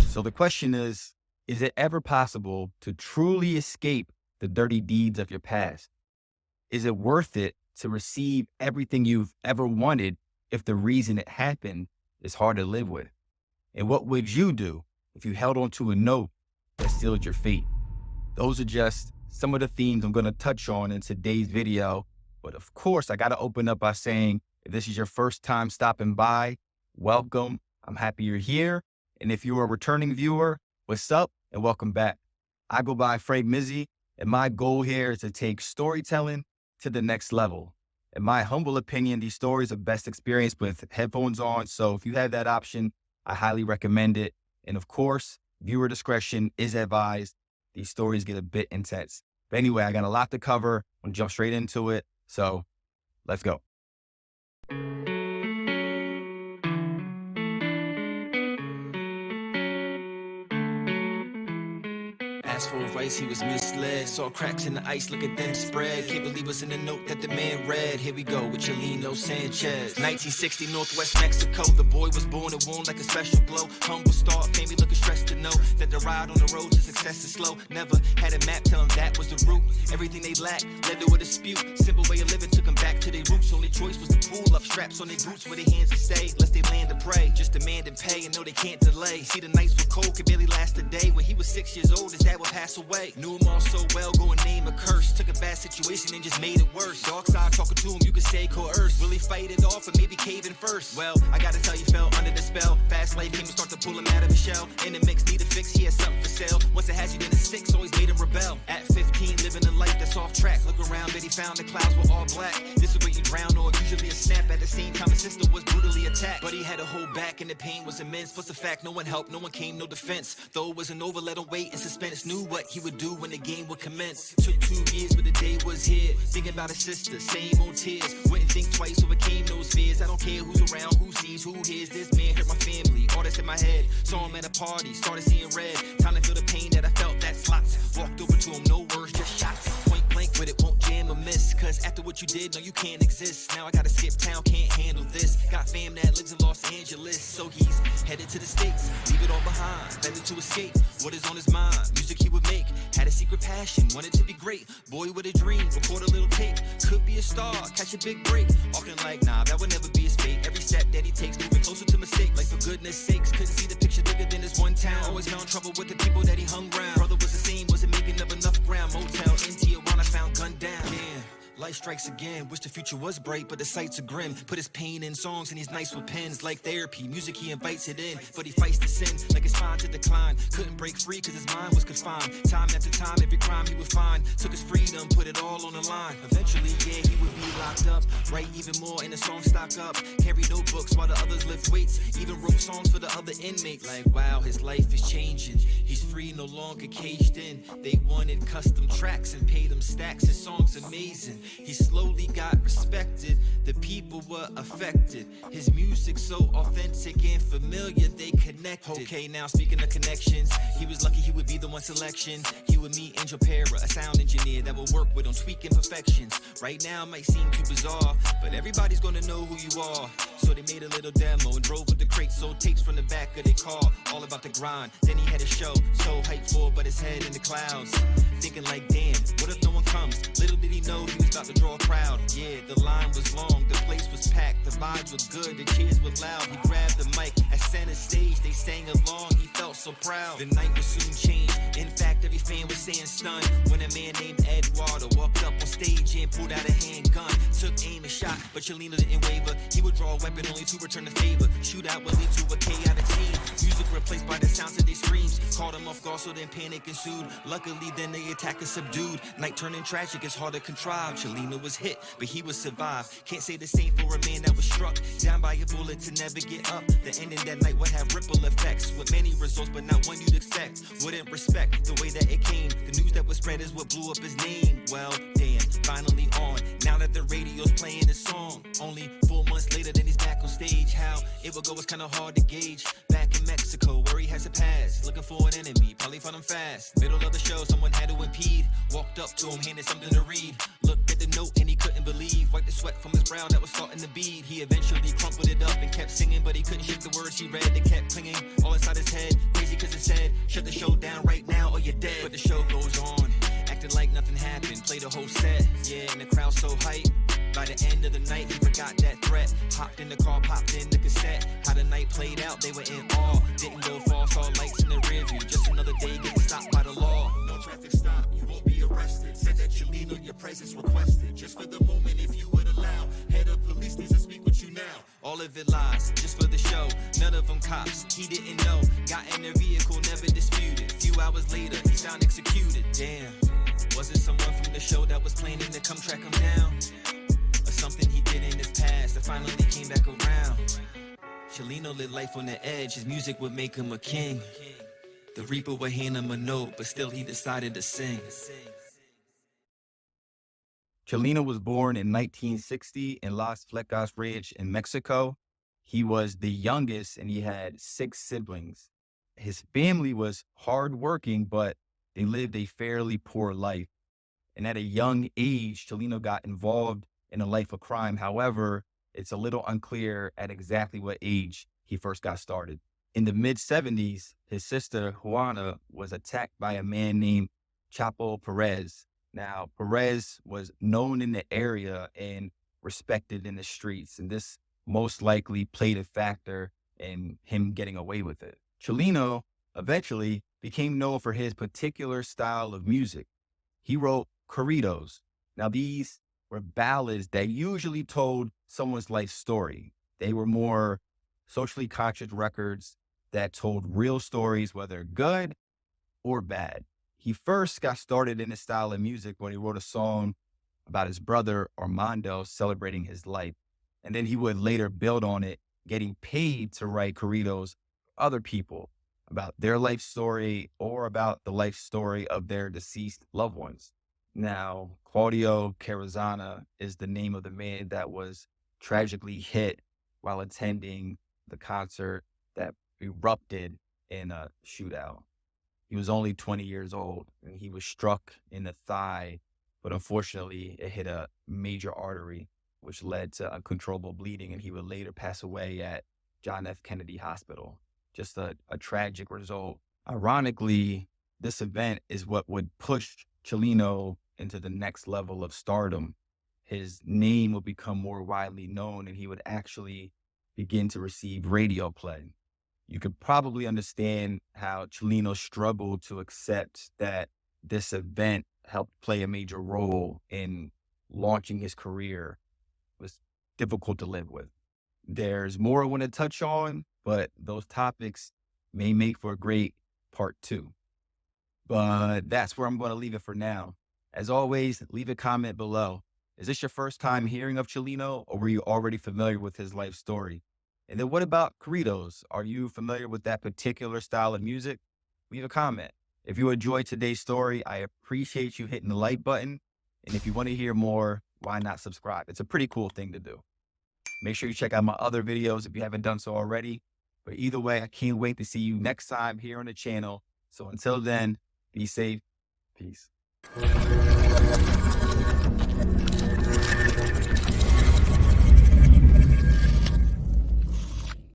So the question is it ever possible to truly escape the dirty deeds of your past? Is it worth it to receive everything you've ever wanted if the reason it happened is hard to live with? And what would you do if you held on to a note that sealed your fate? Those are just some of the themes I'm going to touch on in today's video. But of course, I got to open up by saying, if this is your first time stopping by, welcome. I'm happy you're here. And if you're a returning viewer, what's up and welcome back. I go by Frank Mizzi, and my goal here is to take storytelling to the next level. In my humble opinion, these stories are best experienced with headphones on. So if you have that option, I highly recommend it. And of course, viewer discretion is advised. These stories get a bit intense. But anyway, I got a lot to cover. I'm gonna jump straight into it. So let's go. Asked for advice, he was misled. Saw cracks in the ice, look at them spread. Can't believe what's in the note that the man read. Here we go with Chalino Sanchez. 1960, Northwest Mexico. The boy was born and warm like a special glow. Humble start, family looking stressed to know that the ride on the road to success is slow. Never had a map, tell them that was the route. Everything they lacked led to a dispute. Simple way of living took them back to their roots. Only choice was to pull up straps on their boots where their hands to stay. Lest they land to pray, just demand and pay and know they can't delay. See, the nights were cold, could barely last a day. When he was 6 years old, his dad would pass away. Knew him all so well, go and name a curse. Took a bad situation and just made it worse. Dark side talking to him, you could say coerced. Will he fight it off or maybe cave in first? Well, I gotta tell you, fell under the spell. Fast life came and start to pull him out of his shell. In the mix, need a fix, he had something for sale. Once it has you, then it sticks, always made him rebel. At 15, living a life that's off track. Look around, bet he found the clouds were all black. This is where you drown or usually a snap. At the same time, his sister was brutally attacked. But he had to hold back and the pain was immense. Plus the fact no one helped, no one came, no defense. Though it wasn't over, let him wait in suspense. Knew what he would do when the game would commence. Took 2 years, but the day was here. Thinking about his sister, same old tears. Wouldn't think twice, overcame those fears. I don't care who's around, who sees, who hears. This man hurt my family, all that's in my head. Saw him at a party, started seeing red. Time to feel the pain that I felt, that slots. Walked over to him, no words, just shots. Point blank with it, won't jam or miss. Cause after what you did, no, you can't exist. Now I gotta skip town, can't handle this. Got fam that lives in Los Angeles, so he's headed to the States. Leave it all behind, better to escape. What is on his mind? Music he would make. Had a secret passion, wanted to be great. Boy with a dream, record a little tape. Could be a star, catch a big break. Walking like, nah, that would never be his fate. Every step that he takes, moving closer to mistakes. Like, for goodness sakes, couldn't see the picture bigger than this one town. Always found trouble with the people that he hung around. Brother was the same, wasn't making up enough ground. Motel in Tijuana, found gunned down. Yeah. Life strikes again, wish the future was bright, but the sights are grim. Put his pain in songs and he's nice with pens. Like therapy, music he invites it in. But he fights the sin, like it's fine to decline. Couldn't break free cause his mind was confined. Time after time, every crime he would find. Took his freedom, put it all on the line. Eventually, yeah, he would be locked up. Write even more and the songs stock up. Carry notebooks while the others lift weights. Even wrote songs for the other inmates. Like wow, his life is changing. He's free, no longer caged in. They wanted custom tracks and paid him stacks. His song's amazing. He slowly got respected, the people were affected. His music so authentic and familiar, they connected. Okay, now speaking of connections, he was lucky he would be the one selection. He would meet Angel Pera, a sound engineer that would work with on tweak imperfections. Right now it might seem too bizarre, but everybody's gonna know who you are. So they made a little demo and drove with the crate, sold tapes from the back of their car, all about the grind. Then he had a show, so hyped for, but his head in the clouds. Thinking like, damn, what if no one comes? Little did he know he was about to draw a crowd. Yeah, the line was long, the place was packed, the vibes were good, the cheers were loud. He grabbed the mic at center stage, they sang along, he felt so proud. The night would soon change, in fact every fan was staying stunned when a man named Eduardo walked up on stage and pulled out a handgun. Took aim and shot, but Chalino didn't waver. He would draw a weapon only to return the favor. Shootout would lead to a chaotic scene. Music replaced by the sounds of their screams. Caught him off guard, so then panic ensued. Luckily then the attacker subdued. Night turning tragic, it's hard to contrive. Chalino was hit, but he would survive. Can't say the same for a man that was struck down by a bullet to never get up. The ending that night would have ripple effects with many results, but not one you'd expect. Wouldn't respect the way that it came. The news that was spread is what blew up his name. Well, damn, finally on. Now that the radio's playing his song. Only 4 months later, then he's back on stage. How it would go was kinda hard to gauge. Back in Mexico, where he has a past. Looking for an enemy, probably found him fast. Middle of the show, someone had to impede. Walked up to him, handed something to read. Looked at the note and he couldn't believe. Wiped the sweat from his brow that was starting to bead. He eventually crumpled it up and kept singing, but he couldn't shake the words he read. They kept clinging all inside his head. Crazy cause it said, shut the show down right now or you're dead. But the show goes on, acting like nothing happened, play the whole set, yeah, and the crowd so hype. By the end of the night, he forgot that threat. Hopped in the car, popped in the cassette. How the night played out, they were in awe. Didn't go far, saw lights in the rear view. Just another day getting stopped by the law. No traffic stop, you won't be arrested. Said that Chalino, your presence requested. Just for the moment, if you would allow. Head of police needs to speak with you now. All of it lies, just for the show. None of them cops, he didn't know. Got in the vehicle, never disputed. Few hours later, he found executed. Damn, was it someone from the show that was planning to come track him down? Something he did in his past that finally came back around. Chalino lived life on the edge, his music would make him a king. The Reaper would hand him a note, but still he decided to sing. Chalino was born in 1960 in Las Flecas Ranch in Mexico. He was the youngest and he had 6 siblings. His family was hardworking, but they lived a fairly poor life. And at a young age, Chalino got involved in a life of crime. However, it's a little unclear at exactly what age he first got started. In the mid-70s, his sister Juana was attacked by a man named Chapo Perez. Now, Perez was known in the area and respected in the streets, and this most likely played a factor in him getting away with it. Chalino eventually became known for his particular style of music. He wrote corridos. Now, these were ballads that usually told someone's life story. They were more socially conscious records that told real stories, whether good or bad. He first got started in this style of music when he wrote a song about his brother Armando celebrating his life. And then he would later build on it, getting paid to write corridos for other people about their life story or about the life story of their deceased loved ones. Now, Claudio Carazana is the name of the man that was tragically hit while attending the concert that erupted in a shootout. He was only 20 years old and he was struck in the thigh, but unfortunately it hit a major artery, which led to uncontrollable bleeding, and he would later pass away at John F. Kennedy Hospital. Just a tragic result. Ironically, this event is what would push Chalino into the next level of stardom. His name would become more widely known and he would actually begin to receive radio play. You could probably understand how Chalino struggled to accept that this event helped play a major role in launching his career. It was difficult to live with. There's more I want to touch on, but those topics may make for a great part 2. But that's where I'm going to leave it for now. As always, leave a comment below. Is this your first time hearing of Chalino, or were you already familiar with his life story? And then what about corridos? Are you familiar with that particular style of music? Leave a comment. If you enjoyed today's story, I appreciate you hitting the like button. And if you want to hear more, why not subscribe? It's a pretty cool thing to do. Make sure you check out my other videos if you haven't done so already. But either way, I can't wait to see you next time here on the channel. So until then, be safe. Peace.